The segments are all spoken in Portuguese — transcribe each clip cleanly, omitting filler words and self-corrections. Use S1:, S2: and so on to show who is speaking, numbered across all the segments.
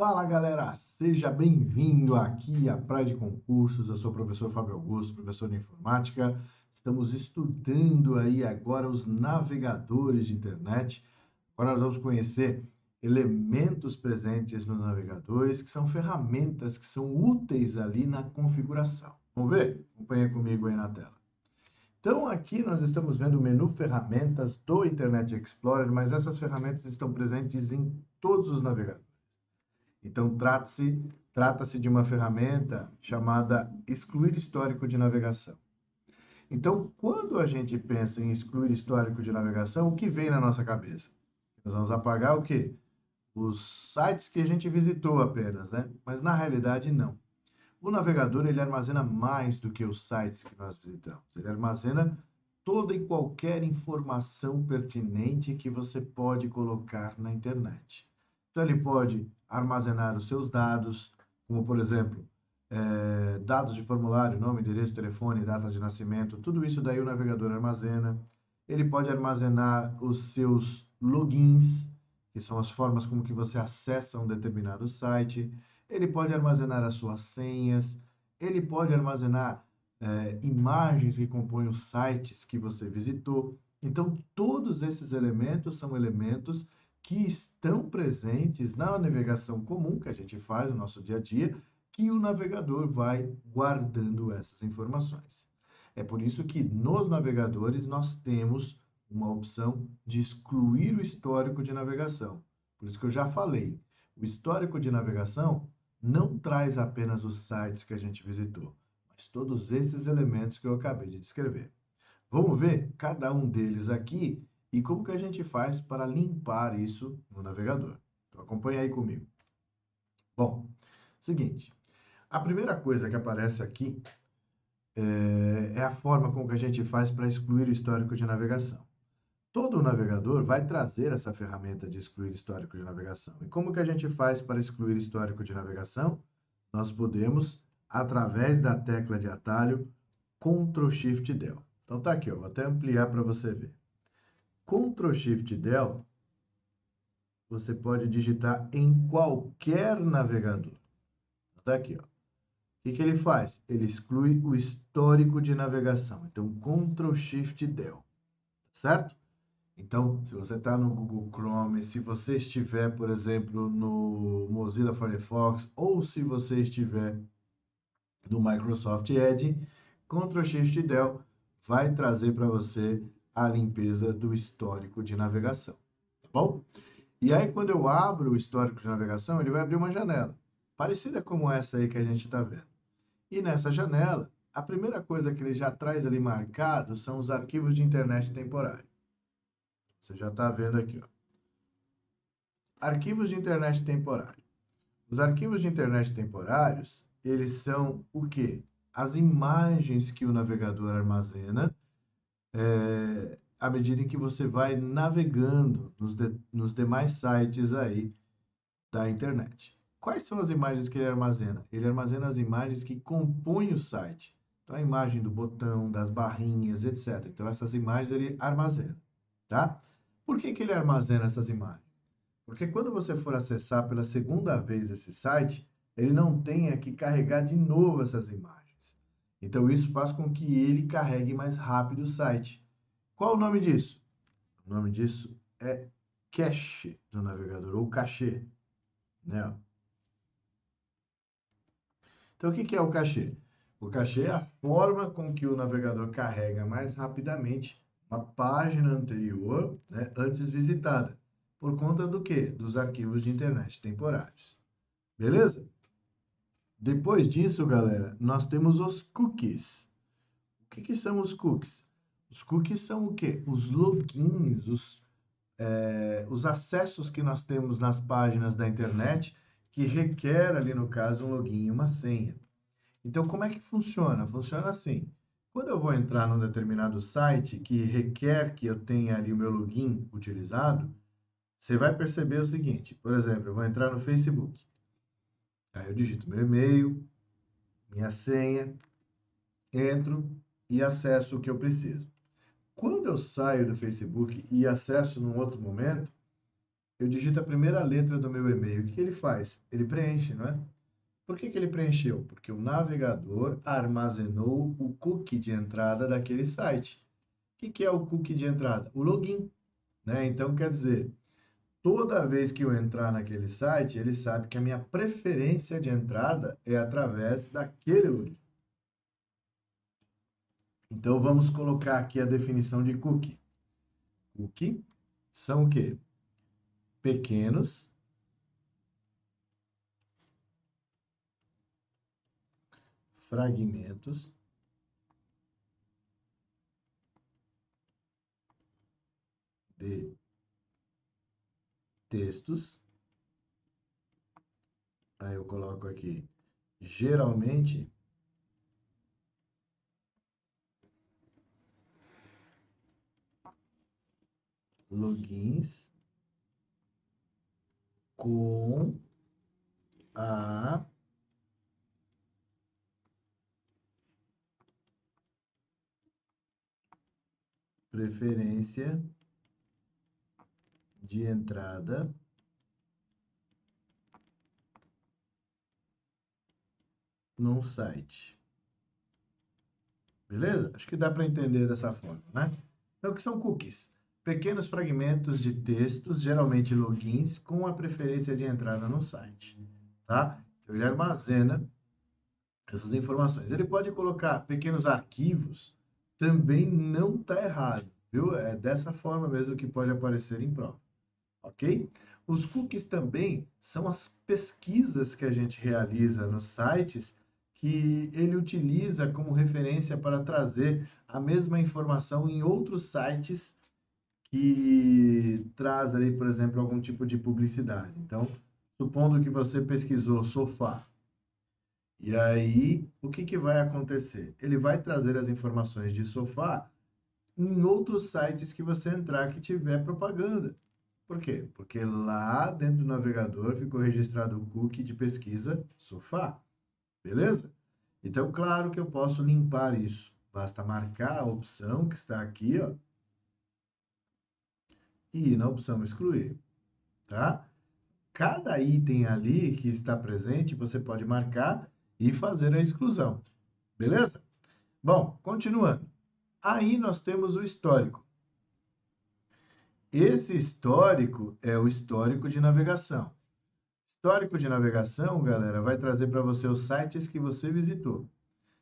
S1: Fala galera, seja bem-vindo aqui à Praia de Concursos. Eu sou o professor Fábio Augusto, professor de informática. Estamos estudando aí agora os navegadores de internet. Agora nós vamos conhecer elementos presentes nos navegadores, que são ferramentas que são úteis ali na configuração. Vamos ver? Acompanha comigo aí na tela. Então, aqui nós estamos vendo o menu ferramentas do Internet Explorer, mas essas ferramentas estão presentes em todos os navegadores. Então, trata-se de uma ferramenta chamada excluir histórico de navegação. Então, quando a gente pensa em excluir histórico de navegação, o que vem na nossa cabeça? Nós vamos apagar o quê? Os sites que a gente visitou apenas, né? Mas na realidade, não. O navegador, ele armazena mais do que os sites que nós visitamos. Ele armazena toda e qualquer informação pertinente que você pode colocar na internet. Então, ele pode armazenar os seus dados, como, por exemplo, dados de formulário, nome, endereço, telefone, data de nascimento, tudo isso daí o navegador armazena. Ele pode armazenar os seus logins, que são as formas como que você acessa um determinado site. Ele pode armazenar as suas senhas, ele pode armazenar imagens que compõem os sites que você visitou. Então, todos esses elementos são elementos que estão presentes na navegação comum que a gente faz no nosso dia a dia, que o navegador vai guardando essas informações. É por isso que nos navegadores nós temos uma opção de excluir o histórico de navegação. Por isso que eu já falei, o histórico de navegação não traz apenas os sites que a gente visitou, mas todos esses elementos que eu acabei de descrever. Vamos ver cada um deles aqui e como que a gente faz para limpar isso no navegador. Então, acompanha aí comigo. Bom, seguinte, a primeira coisa que aparece aqui é a forma como que a gente faz para excluir o histórico de navegação. Todo navegador vai trazer essa ferramenta de excluir histórico de navegação. E como que a gente faz para excluir histórico de navegação? Nós podemos, através da tecla de atalho, Ctrl Shift Del. Então tá aqui, ó, vou até ampliar para você ver. Ctrl Shift Del, você pode digitar em qualquer navegador. Tá aqui, ó. O que ele faz? Ele exclui o histórico de navegação. Então, Ctrl Shift Del, certo? Então, se você está no Google Chrome, se você estiver, por exemplo, no Mozilla Firefox, ou se você estiver no Microsoft Edge, Ctrl Shift Del vai trazer para você a limpeza do histórico de navegação, tá bom? E aí, quando eu abro o histórico de navegação, ele vai abrir uma janela, parecida como essa aí que a gente está vendo. E nessa janela, a primeira coisa que ele já traz ali marcado são os arquivos de internet temporário. Você já está vendo aqui, ó. Arquivos de internet temporário. Os arquivos de internet temporários, eles são o quê? As imagens que o navegador armazena à medida em que você vai navegando nos demais sites aí da internet. Quais são as imagens que ele armazena? Ele armazena as imagens que compõem o site. Então, a imagem do botão, das barrinhas, etc. Então, essas imagens ele armazena, tá? Por que que ele armazena essas imagens? Porque quando você for acessar pela segunda vez esse site, ele não tenha que carregar de novo essas imagens. Então, isso faz com que ele carregue mais rápido o site. Qual o nome disso? O nome disso é cache do navegador, ou cachê, né? Então, o que que é o cachê? O cachê é a forma com que o navegador carrega mais rapidamente uma página anterior, né, antes visitada. Por conta do quê? Dos arquivos de internet temporários. Beleza? Depois disso, galera, nós temos os cookies. O que que são os cookies? Os cookies são o quê? Os logins, os acessos que nós temos nas páginas da internet que requer ali, no caso, um login e uma senha. Então, como é que funciona? Funciona assim. Quando eu vou entrar num determinado site que requer que eu tenha ali o meu login utilizado, você vai perceber o seguinte, por exemplo, eu vou entrar no Facebook. Aí eu digito meu e-mail, minha senha, entro e acesso o que eu preciso. Quando eu saio do Facebook e acesso num outro momento, eu digito a primeira letra do meu e-mail. O que ele faz? Ele preenche, não é? Por que ele preencheu? Porque o navegador armazenou o cookie de entrada daquele site. O que é o cookie de entrada? O login, né? Então, quer dizer, toda vez que eu entrar naquele site, ele sabe que a minha preferência de entrada é através daquele login. Então, vamos colocar aqui a definição de cookie. Cookie são o quê? Pequenos fragmentos de textos. Aí eu coloco aqui, geralmente, logins com a preferência de entrada num site. Beleza? Acho que dá para entender dessa forma, né? Então, o que são cookies? Pequenos fragmentos de textos, geralmente logins, com a preferência de entrada no site, tá? Então, ele armazena essas informações. Ele pode colocar pequenos arquivos, também não está errado, viu? É dessa forma mesmo que pode aparecer em prova, ok? Os cookies também são as pesquisas que a gente realiza nos sites que ele utiliza como referência para trazer a mesma informação em outros sites que traz ali, por exemplo, algum tipo de publicidade. Então, supondo que você pesquisou sofá, e aí o que vai acontecer? Ele vai trazer as informações de sofá em outros sites que você entrar que tiver propaganda. Por quê? Porque lá dentro do navegador ficou registrado o cookie de pesquisa sofá, beleza? Então, claro que eu posso limpar isso. Basta marcar a opção que está aqui, ó, e ir na opção excluir, tá? Cada item ali que está presente, você pode marcar e fazer a exclusão, beleza? Bom, continuando. Aí nós temos o histórico. Esse histórico é o histórico de navegação. Histórico de navegação, galera, vai trazer para você os sites que você visitou.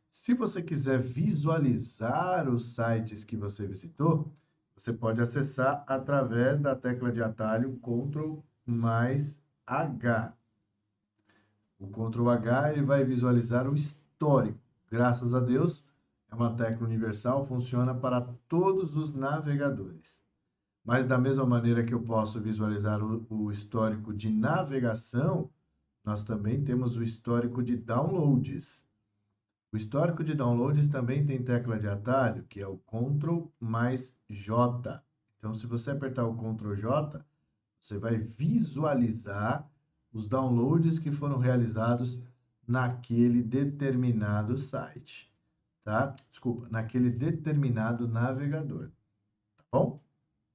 S1: Se você quiser visualizar os sites que você visitou, você pode acessar através da tecla de atalho Ctrl mais H. O Ctrl H ele vai visualizar o histórico. Graças a Deus, é uma tecla universal, funciona para todos os navegadores. Mas da mesma maneira que eu posso visualizar o histórico de navegação, nós também temos o histórico de downloads. O histórico de downloads também tem tecla de atalho, que é o Ctrl mais J. Então, se você apertar o Ctrl J, você vai visualizar os downloads que foram realizados naquele determinado site, tá? Desculpa, naquele determinado navegador, tá bom?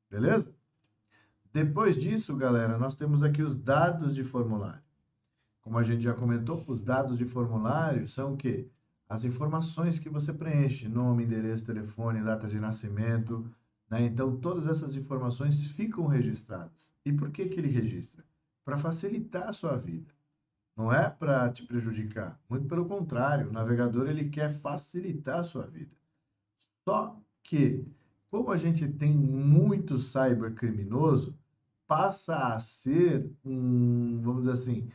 S1: Beleza? Depois disso, galera, nós temos aqui os dados de formulário. Como a gente já comentou, os dados de formulário são o quê? As informações que você preenche, nome, endereço, telefone, data de nascimento, né? Então, todas essas informações ficam registradas. E por que ele registra? Para facilitar a sua vida. Não é para te prejudicar. Muito pelo contrário, o navegador ele quer facilitar a sua vida. Só que, como a gente tem muito cybercriminoso, passa a ser vamos dizer assim,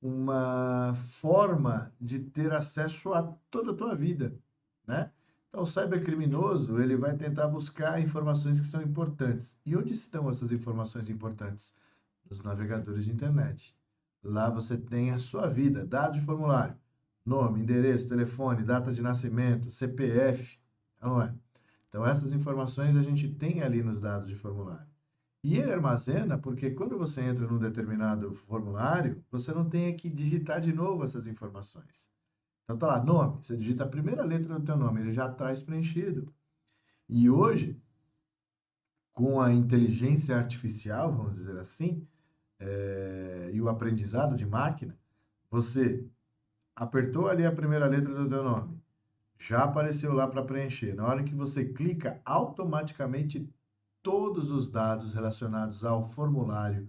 S1: uma forma de ter acesso a toda a tua vida, né? Então, o cybercriminoso, ele vai tentar buscar informações que são importantes. E onde estão essas informações importantes? Nos navegadores de internet. Lá você tem a sua vida, dados de formulário, nome, endereço, telefone, data de nascimento, CPF, não é? Então, essas informações a gente tem ali nos dados de formulário. E ele armazena porque quando você entra num determinado formulário, você não tem que digitar de novo essas informações. Então tá lá, nome, você digita a primeira letra do teu nome, ele já traz preenchido. E hoje, com a inteligência artificial, vamos dizer assim, e o aprendizado de máquina, você apertou ali a primeira letra do teu nome, já apareceu lá para preencher. Na hora que você clica, automaticamente todos os dados relacionados ao formulário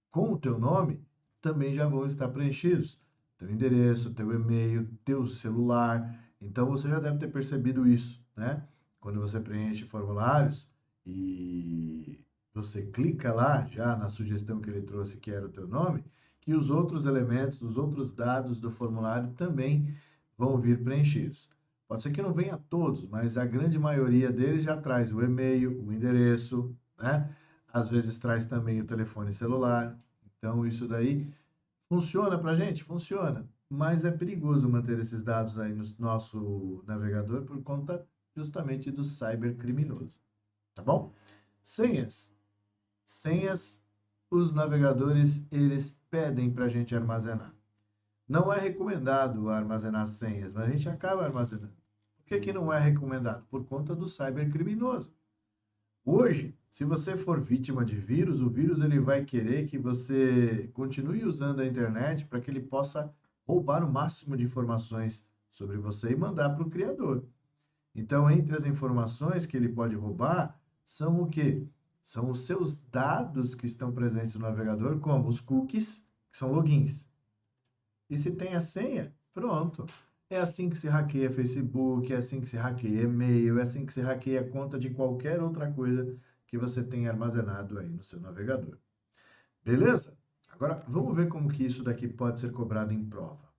S1: com o teu nome também já vão estar preenchidos. Teu endereço, teu e-mail, teu celular. Então você já deve ter percebido isso, né? Quando você preenche formulários e você clica lá, já na sugestão que ele trouxe, que era o teu nome, que os outros elementos, os outros dados do formulário também vão vir preenchidos. Pode ser que não venha todos, mas a grande maioria deles já traz o e-mail, o endereço, né? Às vezes traz também o telefone celular. Então, isso daí funciona para a gente? Funciona. Mas é perigoso manter esses dados aí no nosso navegador por conta justamente do cybercriminoso. Tá bom? Senhas. Senhas, os navegadores, eles pedem para a gente armazenar. Não é recomendado armazenar senhas, mas a gente acaba armazenando. Por que que não é recomendado? Por conta do cybercriminoso. Hoje, se você for vítima de vírus, o vírus ele vai querer que você continue usando a internet para que ele possa roubar o máximo de informações sobre você e mandar para o criador. Então, entre as informações que ele pode roubar, são o quê? São os seus dados que estão presentes no navegador, como os cookies, que são logins. E se tem a senha, pronto. É assim que se hackeia Facebook, é assim que se hackeia e-mail, é assim que se hackeia a conta de qualquer outra coisa que você tenha armazenado aí no seu navegador. Beleza? Agora, vamos ver como que isso daqui pode ser cobrado em prova.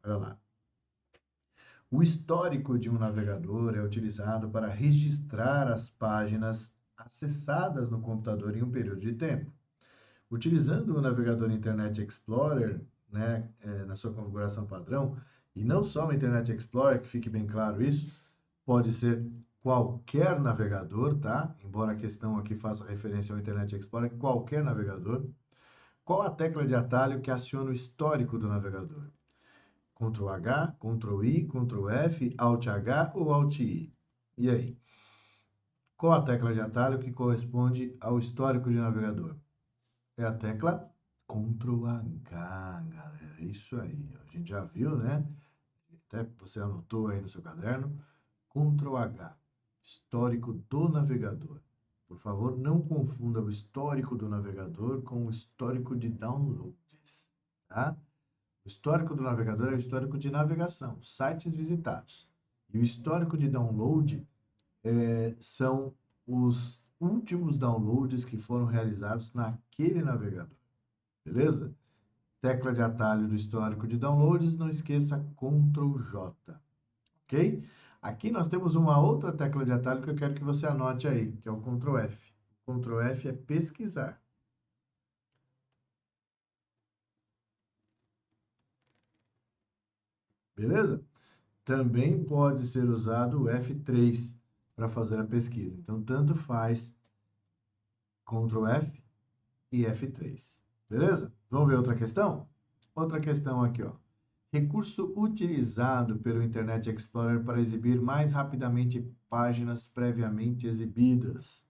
S1: Olha lá. O histórico de um navegador é utilizado para registrar as páginas acessadas no computador em um período de tempo. Utilizando o navegador Internet Explorer, né, na sua configuração padrão, e não só o Internet Explorer, que fique bem claro isso, pode ser qualquer navegador, tá? Embora a questão aqui faça referência ao Internet Explorer, qualquer navegador. Qual a tecla de atalho que aciona o histórico do navegador? Ctrl H, Ctrl I, Ctrl F, Alt H ou Alt I? E aí? Qual a tecla de atalho que corresponde ao histórico de navegador? É a tecla Ctrl H, galera. É isso aí. A gente já viu, né? Até você anotou aí no seu caderno. Ctrl H, histórico do navegador. Por favor, não confunda o histórico do navegador com o histórico de downloads, tá? O histórico do navegador é o histórico de navegação, sites visitados. E o histórico de download são os últimos downloads que foram realizados naquele navegador. Beleza? Tecla de atalho do histórico de downloads, não esqueça Ctrl J, ok? Aqui nós temos uma outra tecla de atalho que eu quero que você anote aí, que é o Ctrl F. Ctrl F é pesquisar. Beleza? Também pode ser usado o F3 para fazer a pesquisa. Então, tanto faz Ctrl F e F3. Beleza? Vamos ver outra questão? Outra questão aqui, ó. Recurso utilizado pelo Internet Explorer para exibir mais rapidamente páginas previamente exibidas.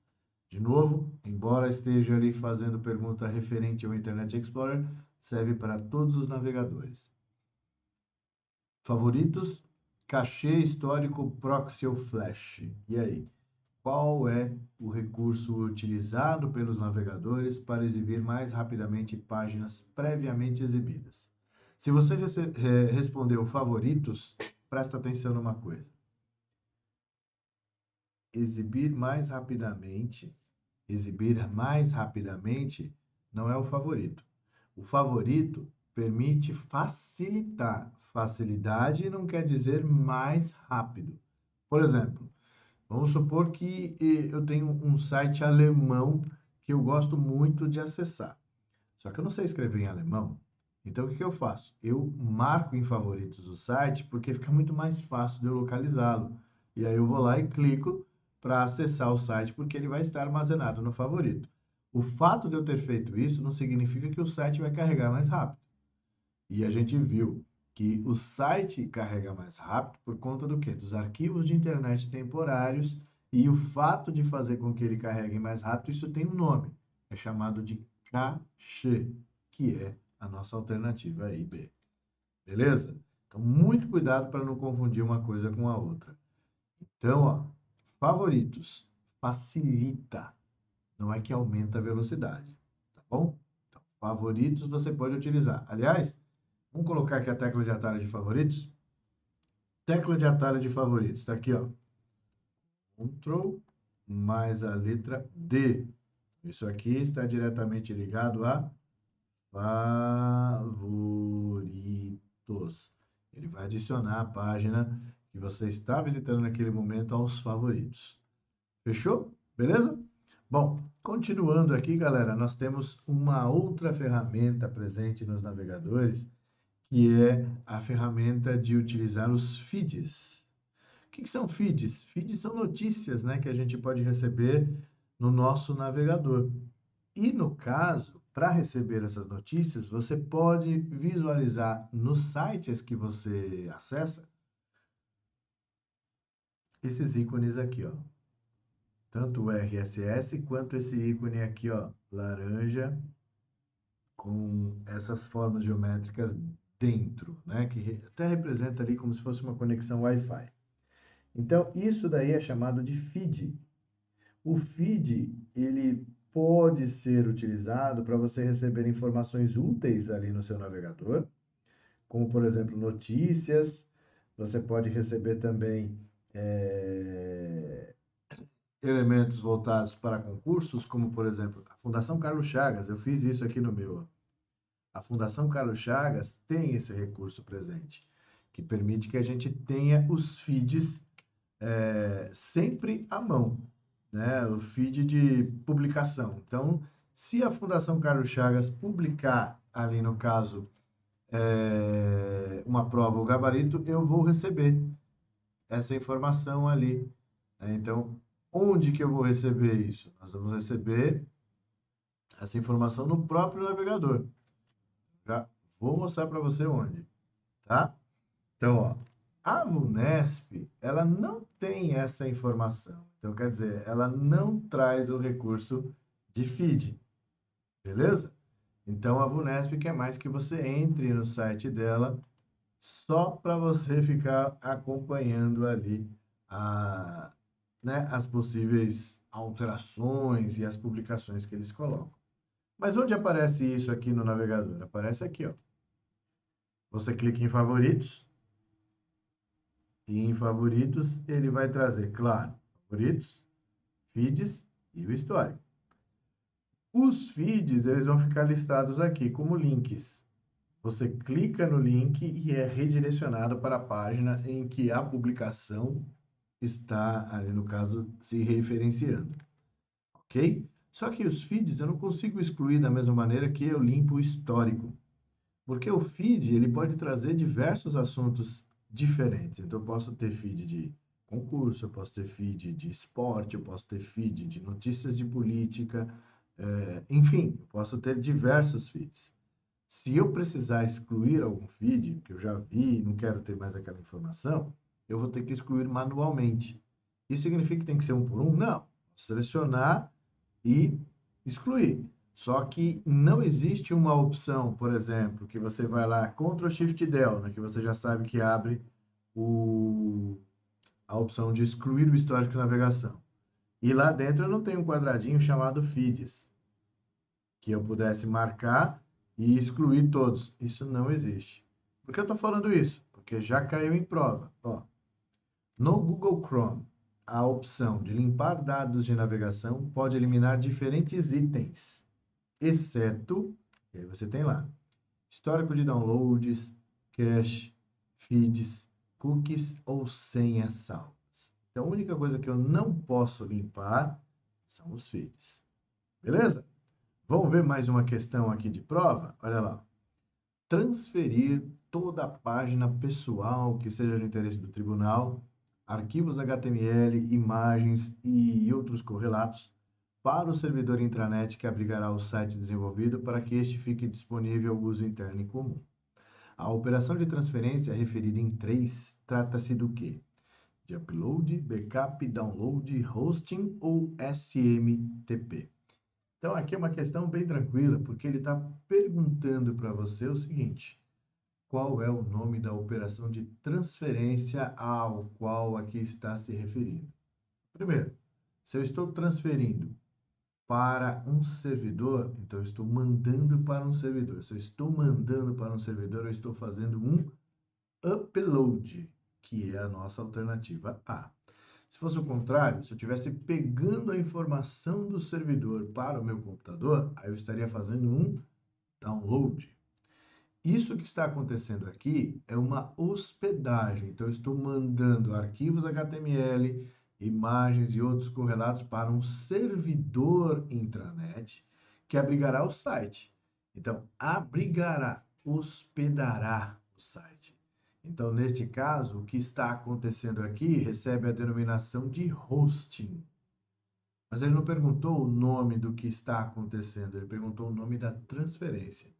S1: De novo, embora esteja ali fazendo pergunta referente ao Internet Explorer, serve para todos os navegadores. Favoritos? Cachê histórico proxy ou flash. E aí? Qual é o recurso utilizado pelos navegadores para exibir mais rapidamente páginas previamente exibidas? Se você respondeu favoritos, presta atenção numa coisa. Exibir mais rapidamente não é o favorito. O favorito permite facilitar. Facilidade não quer dizer mais rápido. Por exemplo, vamos supor que eu tenho um site alemão que eu gosto muito de acessar. Só que eu não sei escrever em alemão. Então, o que eu faço? Eu marco em favoritos o site porque fica muito mais fácil de eu localizá-lo. E aí eu vou lá e clico para acessar o site porque ele vai estar armazenado no favorito. O fato de eu ter feito isso não significa que o site vai carregar mais rápido. E a gente viu que o site carrega mais rápido por conta do quê? Dos arquivos de internet temporários E o fato de fazer com que ele carregue mais rápido, isso tem um nome. É chamado de cachê, que é a nossa alternativa aí, B. Beleza? Então, muito cuidado para não confundir uma coisa com a outra. Então, ó, favoritos facilita, não é que aumenta a velocidade, tá bom? Então, favoritos você pode utilizar. Aliás, vamos colocar aqui a tecla de atalho de favoritos. Tecla de atalho de favoritos, está aqui, ó. Ctrl mais a letra D. Isso aqui está diretamente ligado a favoritos. Ele vai adicionar a página que você está visitando naquele momento aos favoritos. Fechou? Beleza? Bom, continuando aqui, galera, nós temos uma outra ferramenta presente nos navegadores, que é a ferramenta de utilizar os feeds. O que são feeds? Feeds são notícias, né, que a gente pode receber no nosso navegador. E no caso, para receber essas notícias, você pode visualizar nos sites que você acessa esses ícones aqui, ó. Tanto o RSS quanto esse ícone aqui, ó, laranja, com essas formas geométricas dentro, né, que até representa ali como se fosse uma conexão Wi-Fi. Então, isso daí é chamado de feed. O feed, ele pode ser utilizado para você receber informações úteis ali no seu navegador, como, por exemplo, notícias. Você pode receber também elementos voltados para concursos, como, por exemplo, a Fundação Carlos Chagas. Eu fiz isso aqui no meu. A Fundação Carlos Chagas tem esse recurso presente, que permite que a gente tenha os feeds sempre à mão, né? O feed de publicação. Então, se a Fundação Carlos Chagas publicar ali no caso uma prova ou gabarito, eu vou receber essa informação ali, né? Então, onde que eu vou receber isso? Nós vamos receber essa informação no próprio navegador. Já vou mostrar para você onde, tá? Então, ó, a VUNESP, ela não tem essa informação. Então, quer dizer, ela não traz o recurso de feed, beleza? Então, a VUNESP quer mais que você entre no site dela só para você ficar acompanhando ali né, as possíveis alterações e as publicações que eles colocam. Mas onde aparece isso aqui no navegador? Aparece aqui, ó. Você clica em favoritos. E em favoritos, ele vai trazer, claro, favoritos, feeds e o histórico. Os feeds, eles vão ficar listados aqui como links. Você clica no link e é redirecionado para a página em que a publicação está, ali no caso, se referenciando. Ok? Só que os feeds eu não consigo excluir da mesma maneira que eu limpo o histórico. Porque o feed, ele pode trazer diversos assuntos diferentes. Então, eu posso ter feed de concurso, eu posso ter feed de esporte, eu posso ter feed de notícias de política, enfim, eu posso ter diversos feeds. Se eu precisar excluir algum feed, que eu já vi e não quero ter mais aquela informação, eu vou ter que excluir manualmente. Isso significa que tem que ser um por um? Não. Selecionar e excluir. Só que não existe uma opção, por exemplo, que você vai lá, Ctrl Shift Del, né, que você já sabe que abre a opção de excluir o histórico de navegação. E lá dentro eu não tenho um quadradinho chamado Feeds, que eu pudesse marcar e excluir todos. Isso não existe. Por que eu estou falando isso? Porque já caiu em prova. Ó, no Google Chrome, a opção de limpar dados de navegação pode eliminar diferentes itens, exceto, e aí você tem lá, histórico de downloads, cache, feeds, cookies ou senhas salvas. Então, a única coisa que eu não posso limpar são os feeds. Beleza? Vamos ver mais uma questão aqui de prova? Olha lá. Transferir toda a página pessoal que seja de interesse do tribunal, arquivos HTML, imagens e outros correlatos para o servidor intranet que abrigará o site desenvolvido para que este fique disponível ao uso interno e comum. A operação de transferência referida em 3 trata-se do quê? de upload, backup, download, hosting ou SMTP. Então, aqui é uma questão bem tranquila, porque ele está perguntando para você o seguinte: qual é o nome da operação de transferência ao qual aqui está se referindo? Primeiro, se eu estou transferindo para um servidor, então eu estou mandando para um servidor. Se eu estou mandando para um servidor, eu estou fazendo um upload, que é a nossa alternativa A. Se fosse o contrário, se eu estivesse pegando a informação do servidor para o meu computador, aí eu estaria fazendo um download. Isso que está acontecendo aqui é uma hospedagem. Então, eu estou mandando arquivos HTML, imagens e outros correlatos para um servidor intranet que abrigará o site. Então, abrigará, hospedará o site. Então, neste caso, o que está acontecendo aqui recebe a denominação de hosting. Mas ele não perguntou o nome do que está acontecendo, ele perguntou o nome da transferência.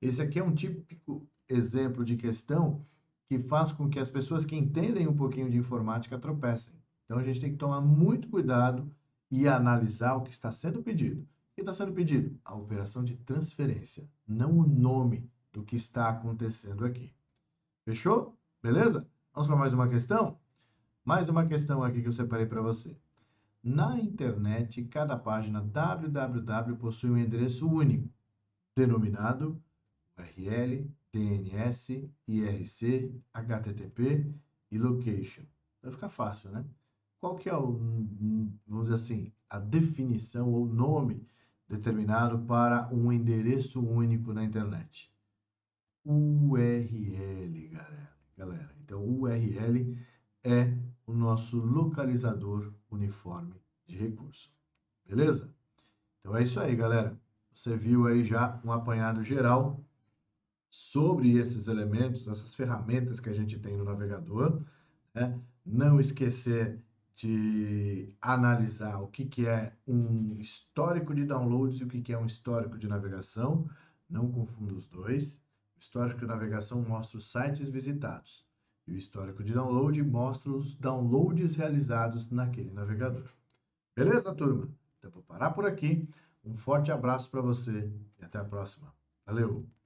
S1: Esse aqui é um típico exemplo de questão que faz com que as pessoas que entendem um pouquinho de informática tropecem. Então, a gente tem que tomar muito cuidado e analisar o que está sendo pedido. O que está sendo pedido? A operação de transferência, não o nome do que está acontecendo aqui. Fechou? Beleza? Vamos para mais uma questão? Mais uma questão aqui que eu separei para você. Na internet, cada página www possui um endereço único, denominado URL, DNS, IRC, HTTP e location. Vai ficar fácil, né? Qual que é vamos dizer assim, a definição ou nome determinado para um endereço único na internet? URL, galera. Então, URL é o nosso localizador uniforme de recurso. Beleza? Então é isso aí, galera. Você viu aí já um apanhado geral sobre esses elementos, essas ferramentas que a gente tem no navegador, né? Não esquecer de analisar o que que é um histórico de downloads e o que que é um histórico de navegação. Não confunda os dois. O histórico de navegação mostra os sites visitados e o histórico de download mostra os downloads realizados naquele navegador. Beleza, turma? Então vou parar por aqui. Um forte abraço para você e até a próxima. Valeu!